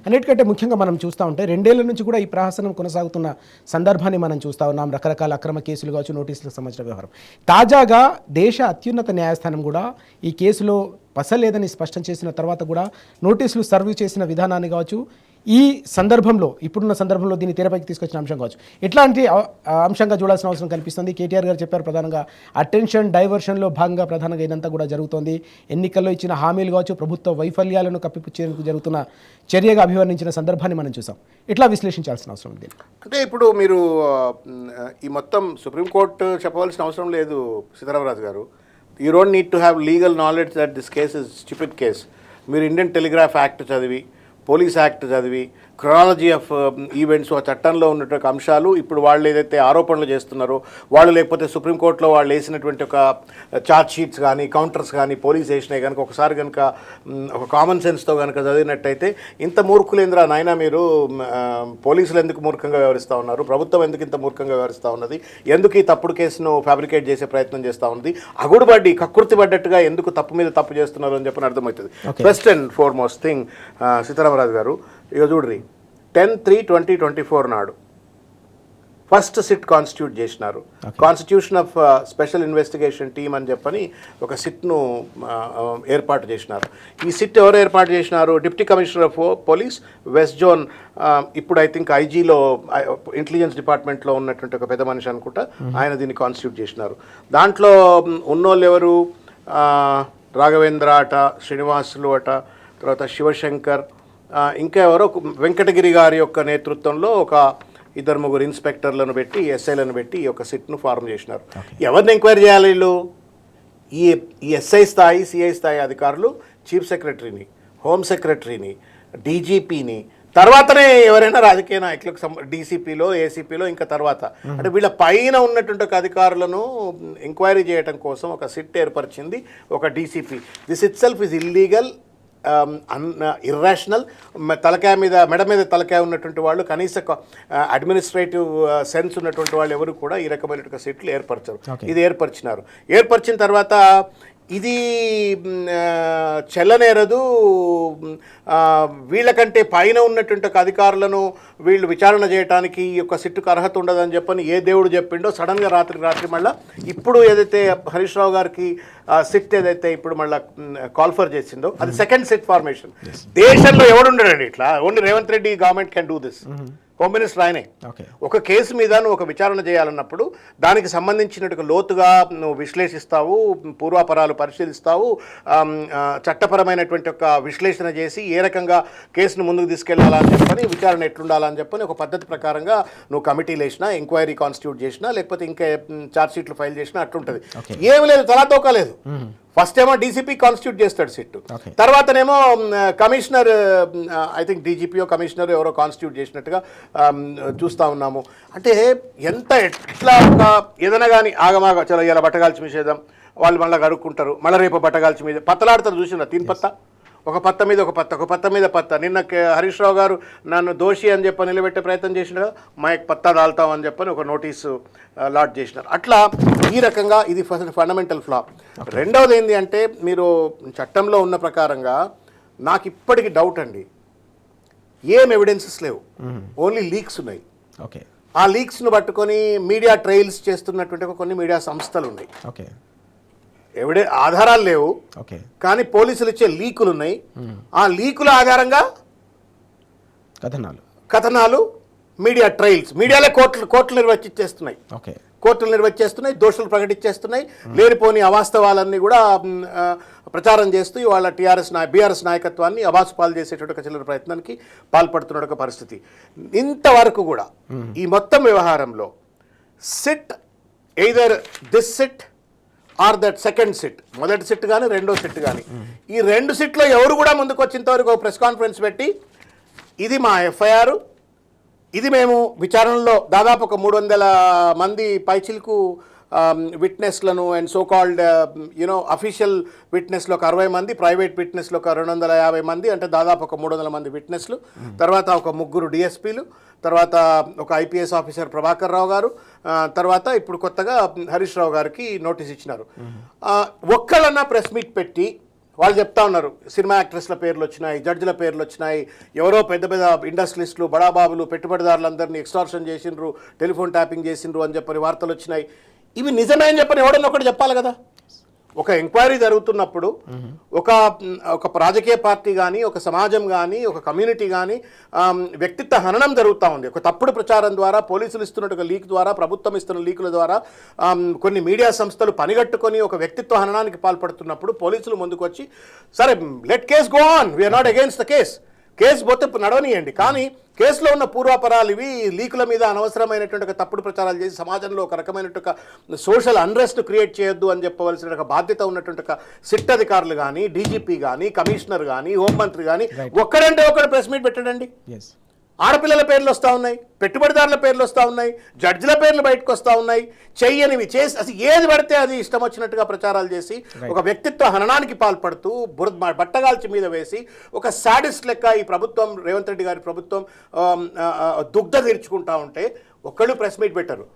అన్నిటికంటే ముఖ్యంగా మనం చూస్తూ ఉంటే 2 ఏళ్ల నుంచి కూడా ఈ ప్రహసనం కొనసాగుతున్న సందర్భాన్ని మనం చూస్తూ ఉన్నాం. రకరకాల అక్రమ కేసులు కావచ్చు, నోటీసులకు సంబంధించిన వ్యవహారం. తాజాగా దేశ అత్యున్నత న్యాయస్థానం కూడా ఈ కేసులో పసలేదని స్పష్టం చేసిన తర్వాత కూడా నోటీసులు సర్వ్ చేసిన విధానాన్ని కావచ్చు, ఈ సందర్భంలో ఇప్పుడున్న సందర్భంలో దీన్ని తెరపైకి తీసుకొచ్చిన అంశం కావచ్చు, ఎట్లాంటి అంశంగా చూడాల్సిన అవసరం కనిపిస్తుంది? కేటీఆర్ గారు చెప్పారు ప్రధానంగా అటెన్షన్ డైవర్షన్లో భాగంగా ప్రధానంగా ఇదంతా కూడా జరుగుతోంది. ఎన్నికల్లో ఇచ్చిన హామీలు కావచ్చు, ప్రభుత్వ వైఫల్యాలను కప్పిపుచ్చేందుకు జరుగుతున్న చర్యగా అభివర్ణించిన సందర్భాన్ని మనం చూసాం. ఎట్లా విశ్లేషించాల్సిన అవసరం ఉంది? అంటే ఇప్పుడు మీరు ఈ మొత్తం సుప్రీంకోర్టు చెప్పవలసిన అవసరం లేదు సీతారామరాజు గారు. You don't need to have legal knowledge that this case is stupid case. మీరు ఇండియన్ టెలిగ్రాఫ్ యాక్ట్ చదివి, పోలీస్ యాక్ట్ చదివి, క్రొనాలజీ ఆఫ్ ఈవెంట్స్, ఆ చట్టంలో ఉన్నటువంటి అంశాలు, ఇప్పుడు వాళ్ళు ఏదైతే ఆరోపణలు చేస్తున్నారో వాళ్ళు, లేకపోతే సుప్రీంకోర్టులో వాళ్ళు వేసినటువంటి ఒక ఛార్జ్ షీట్స్ కానీ కౌంటర్స్ కానీ పోలీస్ వేసినాయి కనుక ఒకసారి కనుక ఒక కామన్ సెన్స్తో కనుక చదివినట్టయితే, ఇంత మూర్ఖులేంద్రా నాయన మీరు, పోలీసులు ఎందుకు మూర్ఖంగా వ్యవహరిస్తూ ఉన్నారు, ప్రభుత్వం ఎందుకు ఇంత మూర్ఖంగా వ్యవహరిస్తూ ఉన్నది, ఎందుకు ఈ తప్పుడు కేసును ఫ్యాబ్రికేట్ చేసే ప్రయత్నం చేస్తూ ఉన్నది, అగుడుబడ్డి కక్కుర్తి పడ్డట్టుగా ఎందుకు తప్పు మీద తప్పు చేస్తున్నారు అని చెప్పని అర్థమవుతుంది. First and foremost thing Sitaramaraju గారు, ఇక చూడ్రి 10/3/2024 నాడు ఫస్ట్ సిట్ కాన్స్టిట్యూట్ చేసినారు. Constitution of special investigation team అని చెప్పని ఒక సిట్ను ఏర్పాటు చేసినారు. ఈ సిట్ ఎవరు ఏర్పాటు చేసినారు? Deputy commissioner of police west zone, ఇప్పుడు ఐ థింక్ ఐజీలో ఇంటెలిజెన్స్ డిపార్ట్మెంట్లో ఉన్నటువంటి ఒక పెద్ద మనిషి అనుకుంటా, ఆయన దీన్ని కాన్స్టిట్యూట్ చేసినారు. దాంట్లో ఉన్నోళ్ళు ఎవరు? రాఘవేంద్ర అట, శ్రీనివాసులు అట, తర్వాత శివశంకర్, ఇంకా ఎవరో వెంకటగిరి గారి యొక్క నేతృత్వంలో ఒక 2-3 ఇన్స్పెక్టర్లను పెట్టి, ఎస్ఐలను పెట్టి ఈ యొక్క సిట్ను ఫార్మ్ చేసినారు. ఎవరిని ఎంక్వైరీ చేయాలి వీళ్ళు? ఈ ఎస్ఐ స్థాయి, సిఐ స్థాయి అధికారులు చీఫ్ సెక్రటరీని, హోమ్ సెక్రటరీని, డీజీపీని, తర్వాతనే ఎవరైనా రాజకీయ నాయకులకు డీసీపీలో, ఏసీపీలో, ఇంకా తర్వాత. అంటే వీళ్ళ పైన ఉన్నటువంటి ఒక అధికారులను ఎంక్వైరీ చేయడం కోసం ఒక సిట్ ఏర్పరిచింది ఒక DCP. This it self is illegal, irrational. తలకాయ మీద, మెడ మీద తలకాయ ఉన్నటువంటి వాళ్ళు, కనీస అడ్మినిస్ట్రేటివ్ సెన్స్ ఉన్నటువంటి వాళ్ళు ఎవరు కూడా ఈ రకమైనటువంటి సీట్లు ఏర్పరచరు. ఇది ఏర్పరిచినారు. ఏర్పరిచిన తర్వాత ఇది చెల్లనేరదు. వీళ్ళకంటే పైన ఉన్నటువంటి ఒక అధికారులను వీళ్ళు విచారణ చేయడానికి ఈ యొక్క సిట్టుకు అర్హత ఉండదని చెప్పని ఏ దేవుడు చెప్పిండో సడన్గా రాత్రి మళ్ళీ ఇప్పుడు ఏదైతే హరీష్ రావు గారికి సిట్ ఏదైతే ఇప్పుడు మళ్ళీ కాల్ఫర్ చేసిందో అది సెకండ్ సిట్ ఫార్మేషన్. దేశంలో ఎవడుండడండి ఇట్లా? Only Revanth Reddy government can do this. Home minister ఆయనే. ఒక కేసు మీద నువ్వు ఒక విచారణ చేయాలన్నప్పుడు దానికి సంబంధించినట్టు లోతుగా నువ్వు విశ్లేషిస్తావు, పూర్వాపరాలు పరిశీలిస్తావు, చట్టపరమైనటువంటి ఒక విశ్లేషణ చేసి ఏ రకంగా కేసును ముందుకు తీసుకెళ్లాలని చెప్పని, విచారణ ఎట్లుండాలని చెప్పని ఒక పద్ధతి ప్రకారంగా నువ్వు కమిటీలు వేసినా, ఎంక్వైరీ కాన్స్టిట్యూట్ చేసినా, లేకపోతే ఇంకా ఛార్జ్ షీట్లు ఫైల్ చేసినా అట్లుంటుంది. ఏమి లేదు, తలాతోకలేదు. ఫస్ట్ ఏమో డీసీపీ కాన్స్టిట్యూట్ చేస్తాడు సిట్టు, తర్వాతనేమో కమిషనర్, ఐ థింక్ డీజీపీఓ కమిషనర్ ఎవరో కాన్స్టిట్యూట్ చేసినట్టుగా చూస్తూ ఉన్నాము. అంటే ఎంత ఎట్లా ఒక ఏదైనా కానీ ఆగమాగా చలో ఇలా బట్టగాల్చి మీసేద్దాం, వాళ్ళు మళ్ళీ కడుక్కుంటారు, మళ్ళీ రేపు బట్టగాల్చి మీద పత్తలాడతారు. చూసినా తీన్ పత్త, ఒక పత్త మీద ఒక పత్త, ఒక పత్త మీద పత్త. నిన్న హరీష్ రావు గారు నన్ను దోషి అని చెప్పి నిలబెట్టే ప్రయత్నం చేసినారు కదా, మైక్ పత్తా దాల్తాం అని చెప్పని ఒక నోటీసు లాట్ చేసినారు. అట్లా ఈ రకంగా ఇది ఫండమెంటల్ ఫ్లా. రెండవది ఏంటి అంటే, మీరు చట్టంలో ఉన్న ప్రకారంగా నాకు ఇప్పటికీ డౌట్ అండి, ఏం ఎవిడెన్సెస్ లేవు, ఓన్లీ లీక్స్ ఉన్నాయి. ఆ లీక్స్ను పట్టుకొని మీడియా ట్రయల్స్ చేస్తున్నటువంటి కొన్ని మీడియా సంస్థలు ఉన్నాయి. ఆధారాలు లేవు, కానీ పోలీసులు ఇచ్చే లీకులు ఉన్నాయి. ఆ లీకుల ఆధారంగా కథనాలు, మీడియా ట్రయల్స్, మీడియాలే కోర్టులు నిర్వహించేస్తున్నాయి. కోర్టులు నిర్వహించేస్తున్నాయి, దోషులు ప్రకటించేస్తున్నాయి, లేనిపోని అవాస్తవాలన్నీ కూడా ప్రచారం చేస్తూ వాళ్ళ బీఆర్ఎస్ నాయకత్వాన్ని అబాసుపాలు చేసేటువంటి చిల్లర ప్రయత్నానికి పాల్పడుతున్న ఒక పరిస్థితి. ఇంతవరకు కూడా ఈ మొత్తం వ్యవహారంలో SIT either this sit or that second SIT, మొదటి సిట్ కానీ రెండో సిట్ కానీ, ఈ రెండు సిట్లో ఎవరు కూడా ముందుకు వచ్చేంతవరకు ప్రెస్ కాన్ఫరెన్స్ పెట్టి ఇది మా ఎఫ్ఐఆర్, ఇది మేము విచారణలో దాదాపు ఒక 300 మంది పైచిలకు విట్నెస్లను అండ్ సో కాల్డ్ అఫీషియల్ విట్నెస్లో ఒక 60 మంది, ప్రైవేట్ విట్నెస్లో ఒక 250 మంది, అంటే దాదాపు ఒక 300 మంది విట్నెస్లు, తర్వాత ఒక 3 డిఎస్పీలు, తర్వాత ఒక ఐపీఎస్ ఆఫీసర్ ప్రభాకర్ రావు గారు, తర్వాత ఇప్పుడు కొత్తగా హరీష్ రావు గారికి నోటీస్ ఇచ్చినారు. ఒక్కళ్ళన్నా ప్రెస్ మీట్ పెట్టి వాళ్ళు చెప్తా ఉన్నారు సినిమా యాక్ట్రెస్ల పేర్లు వచ్చినాయి, జడ్జిల పేర్లు వచ్చినాయి, ఎవరో పెద్ద పెద్ద ఇండస్ట్రియలిస్టులు బడాబాబులు పెట్టుబడిదారులందరినీ ఎక్స్టార్షన్ చేసిండ్రు, టెలిఫోన్ ట్యాపింగ్ చేసిండ్రు అని చెప్పని వార్తలు వచ్చినాయి. ఇవి నిజమే అని చెప్పని ఎవడన్నా ఒకటి చెప్పాలి కదా. ఒక ఎంక్వైరీ జరుగుతున్నప్పుడు ఒక రాజకీయ పార్టీ కానీ, ఒక సమాజం కానీ, ఒక కమ్యూనిటీ కానీ వ్యక్తిత్వ హననం జరుగుతూ ఉంది. ఒక తప్పుడు ప్రచారం ద్వారా, పోలీసులు ఇస్తున్న ఒక లీక్ ద్వారా, ప్రభుత్వం ఇస్తున్న లీకుల ద్వారా కొన్ని మీడియా సంస్థలు పనిగట్టుకొని ఒక వ్యక్తిత్వ హననానికి పాల్పడుతున్నప్పుడు పోలీసులు ముందుకు వచ్చి సరే let case go on, we're not against the case పోతే నడవనియండి, కానీ కేసులో ఉన్న పూర్వాపరాలు ఇవి లీకుల మీద అనవసరమైనటువంటి ఒక తప్పుడు ప్రచారాలు చేసి సమాజంలో ఒక రకమైనటువంటి ఒక సోషల్ అన్రెస్ట్ క్రియేట్ చేయొద్దు అని చెప్పవలసిన ఒక బాధ్యత ఉన్నటువంటి ఒక సిట్ అధికారులు కానీ, డీజీపీ కానీ, కమిషనర్ కానీ, హోంమంత్రి కానీ ఒక్కడంటే ఒకడు ప్రెస్ మీట్ పెట్టడండి. ఆడపిల్లల పేర్లు వస్తూ ఉన్నాయి, పెట్టుబడిదారుల పేర్లు వస్తూ ఉన్నాయి, జడ్జిల పేర్లు బయటకు వస్తూ ఉన్నాయి. చెయ్యనివి చేసి అసలు ఏది పడితే అది ఇష్టం వచ్చినట్టుగా ప్రచారాలు చేసి ఒక వ్యక్తిత్వ హననానికి పాల్పడుతూ బట్టగాల్చి మీద వేసి ఒక సాడిస్ట్ లెక్క ఈ ప్రభుత్వం, రేవంత్ రెడ్డి గారి ప్రభుత్వం దుగ్ధ తీర్చుకుంటా ఉంటే ఒక్కళ్ళు ప్రెస్ మీట్ పెట్టరు.